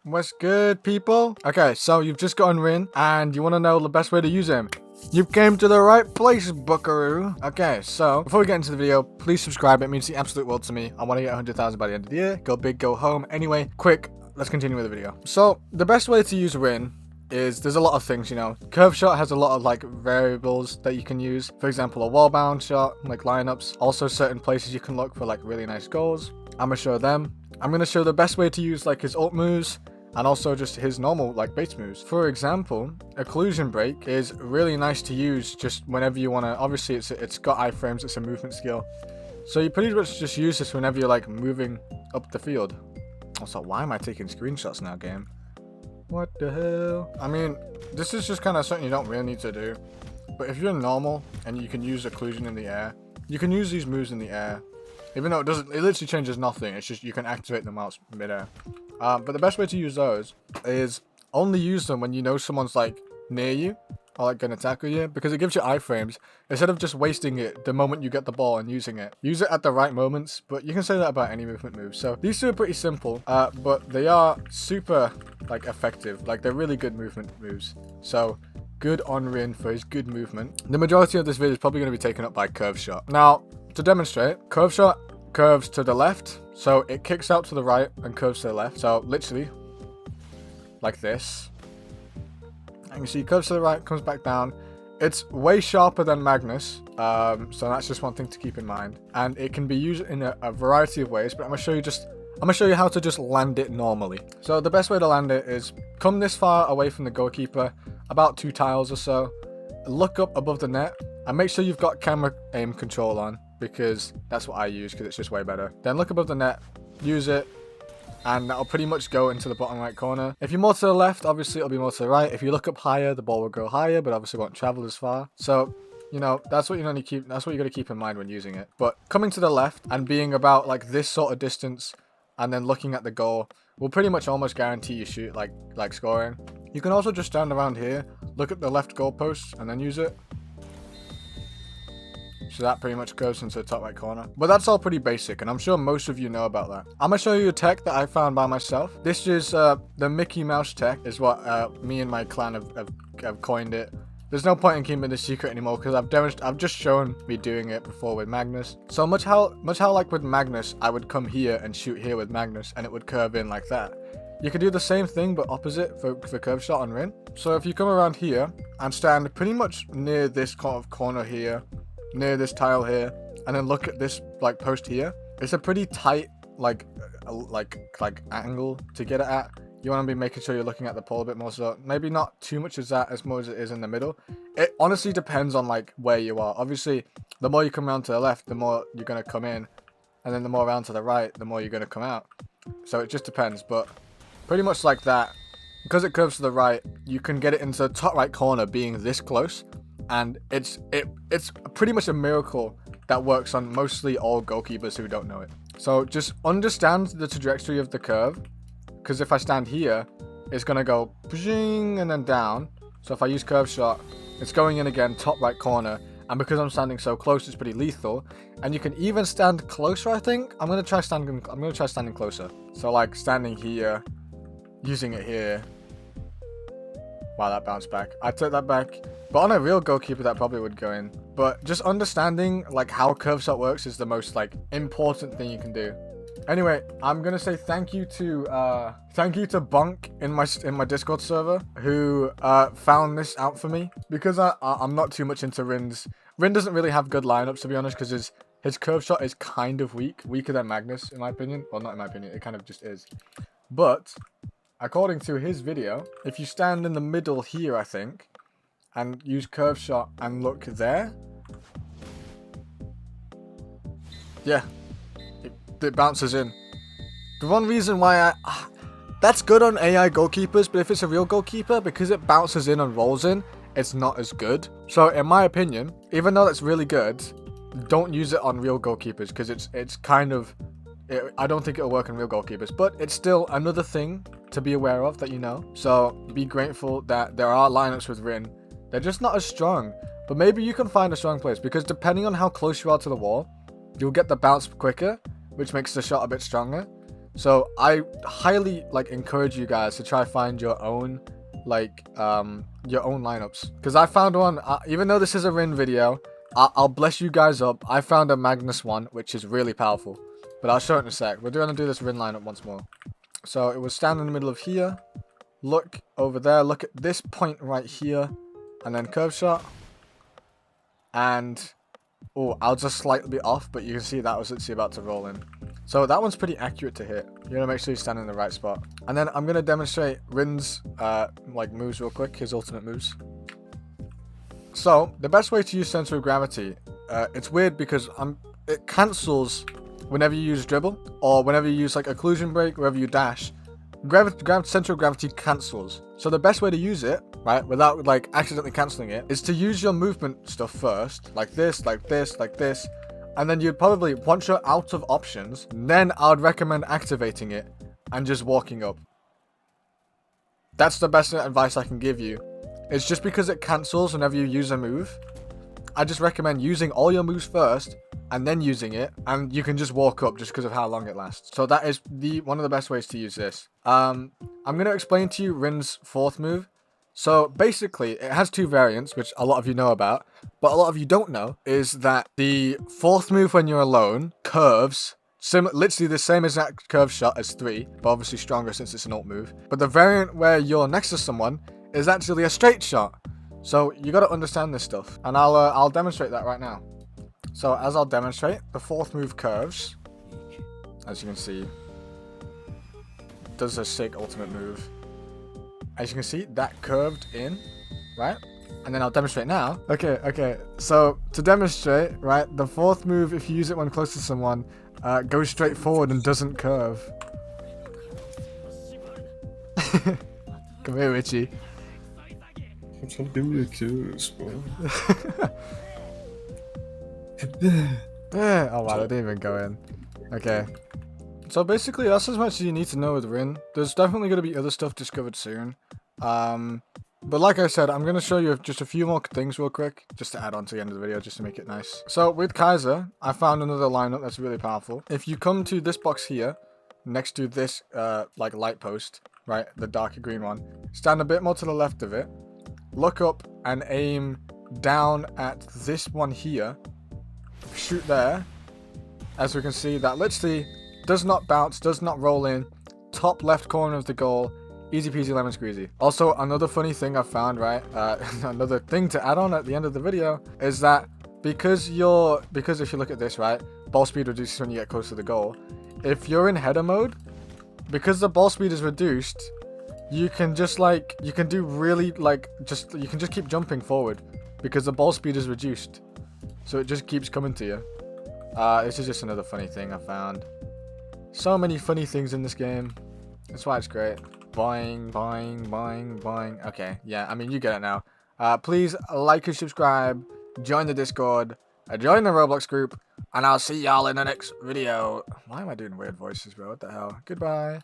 What's good, people? Okay, so you've just gotten Rin, and you want to know the best way to use him. You've came to the right place, buckaroo. Okay, so before we get into the video, please subscribe. It means the absolute world to me. I want to get 100,000 by the end of the year. Go big, go home. Anyway, quick, let's continue with the video. So the best way to use Rin is there's a lot of things, you know. Curve shot has a lot of like variables that you can use. For example, a wall bound shot, like lineups. Also certain places you can look for like really nice goals. I'm gonna show them. I'm gonna show the best way to use like his ult moves and also just his normal like base moves. For example, occlusion break is really nice to use just whenever you want to. Obviously it's got iframes, it's a movement skill, so you pretty much just use this whenever you're like moving up the field. Also, why am I taking screenshots now, game? What the hell? I mean, this is just kind of something you don't really need to do, but if you're normal and you can use occlusion in the air, you can use these moves in the air, even though it literally changes nothing. It's just you can activate them whilst midair. But the best way to use those is only use them when you know someone's like near you or like gonna tackle you, because it gives you iframes instead of just wasting it the moment you get the ball and using it. Use it at the right moments, but you can say that about any movement move. So these two are pretty simple, but they are super like effective. Like they're really good movement moves. So good on Rin for his good movement. The majority of this video is probably going to be taken up by curve shot. Now to demonstrate, curve shot curves to the left, so it kicks out to the right and curves to the left. So literally like this. And you see curves to the right, comes back down. It's way sharper than Magnus, so that's just one thing to keep in mind. And it can be used in a variety of ways, but I'm gonna show you how to just land it normally. So the best way to land it is come this far away from the goalkeeper, about 2 tiles or so. Look up above the net and make sure you've got camera aim control on, because that's what I use because it's just way better. Then look above the net, use it, and that'll pretty much go into the bottom right corner. If you're more to the left, obviously it'll be more to the right. If you look up higher, the ball will go higher, but obviously won't travel as far. So, you know, that's what you got to keep in mind when using it. But coming to the left and being about like this sort of distance and then looking at the goal will pretty much almost guarantee you shoot like scoring. You can also just stand around here, look at the left goalpost and then use it. So that pretty much goes into the top right corner. But that's all pretty basic, and I'm sure most of you know about that. I'm going to show you a tech that I found by myself. This is the Mickey Mouse tech, is what me and my clan have coined it. There's no point in keeping this secret anymore, because I've just shown me doing it before with Magnus. So much how like with Magnus, I would come here and shoot here with Magnus, and it would curve in like that. You could do the same thing, but opposite for curve shot on Rin. So if you come around here and stand pretty much near this kind of corner here, near this tile here, and then look at this like post here, it's a pretty tight like angle to get it at. You want to be making sure you're looking at the pole a bit more, so maybe not too much as that as much as it is in the middle. It honestly depends on like where you are. Obviously the more you come around to the left, the more you're going to come in, and then the more around to the right, the more you're going to come out. So it just depends, but pretty much like that. Because it curves to the right, you can get it into the top right corner being this close. And it's pretty much a miracle that works on mostly all goalkeepers who don't know it. So just understand the trajectory of the curve, because if I stand here, it's going to go and then down. So if I use curve shot, it's going in again, top right corner. And because I'm standing so close, it's pretty lethal. And you can even stand closer, I think. I'm going to try standing closer. So like standing here, using it here. Wow, that bounced back. I took that back. But on a real goalkeeper, that probably would go in. But just understanding like how curve shot works is the most like important thing you can do. Anyway, I'm gonna say thank you to Bonk in my Discord server who found this out for me, because I'm not too much into Rin's. Rin doesn't really have good lineups, to be honest, because his curve shot is kind of weaker than Magnus in my opinion. Well, not in my opinion, it kind of just is. But according to his video, if you stand in the middle here, I think, and use curve shot and look there, yeah, it bounces in. The one reason why that's good on AI goalkeepers, but if it's a real goalkeeper, because it bounces in and rolls in, it's not as good. So in my opinion, even though that's really good, don't use it on real goalkeepers, because it's kind of, I don't think it'll work on real goalkeepers, but it's still another thing to be aware of that you know. So be grateful that there are lineups with Rin. They're just not as strong, but maybe you can find a strong place, because depending on how close you are to the wall, you'll get the bounce quicker, which makes the shot a bit stronger. So I highly like encourage you guys to try find your own your own lineups, because I found one. Even though this is a Rin video, I'll bless you guys up. I found a Magnus one, which is really powerful, but I'll show it in a sec. We're going to do this Rin lineup once more. So it was stand in the middle of here, look over there, look at this point right here, and then curve shot. And oh, I'll just slightly be off, but you can see that was literally about to roll in. So that one's pretty accurate to hit. You're gonna make sure you stand in the right spot. And then I'm gonna demonstrate Rin's like moves real quick, his ultimate moves. So the best way to use center of gravity, it's weird because it cancels whenever you use dribble, or whenever you use like occlusion break, wherever you dash. Center of gravity cancels. So the best way to use it, right, without like accidentally canceling it, is to use your movement stuff first, like this, like this, like this, and then you'd probably, once you're out of options, then I would recommend activating it and just walking up. That's the best advice I can give you. It's just because it cancels whenever you use a move. I just recommend using all your moves first and then using it, and you can just walk up just because of how long it lasts. So that is one of the best ways to use this. I'm going to explain to you Rin's fourth move. So basically, it has two variants, which a lot of you know about, but a lot of you don't know, is that the fourth move when you're alone curves, literally the same exact curve shot as 3, but obviously stronger since it's an ult move. But the variant where you're next to someone is actually a straight shot. So you got to understand this stuff, and I'll demonstrate that right now. So as I'll demonstrate, the fourth move curves, as you can see, does a sick ultimate move. As you can see, that curved in, right? And then I'll demonstrate now. Okay. So to demonstrate, right, the fourth move, if you use it when close to someone, goes straight forward and doesn't curve. Come here, Richie. I'm trying to give me a kiss, bro. Oh wow, that didn't even go in. Okay. So basically, that's as much as you need to know with Rin. There's definitely going to be other stuff discovered soon. But like I said, I'm going to show you just a few more things real quick, just to add on to the end of the video, just to make it nice. So with Kaiser, I found another lineup that's really powerful. If you come to this box here, next to this like light post, right, the darker green one, stand a bit more to the left of it, look up and aim down at this one here, shoot there. As we can see, that literally does not bounce, does not roll in, top left corner of the goal, easy peasy lemon squeezy. Also, another funny thing I found, right, another thing to add on at the end of the video, is that because if you look at this, right, ball speed reduces when you get close to the goal. If you're in header mode, because the ball speed is reduced, you can just you can just keep jumping forward because the ball speed is reduced. So it just keeps coming to you. This is just another funny thing I found. So many funny things in this game. That's why it's great. Boing, boing, boing, boing. Okay, yeah, I mean, you get it now. Please like and subscribe, join the Discord, join the Roblox group, and I'll see y'all in the next video. Why am I doing weird voices, bro? What the hell? Goodbye.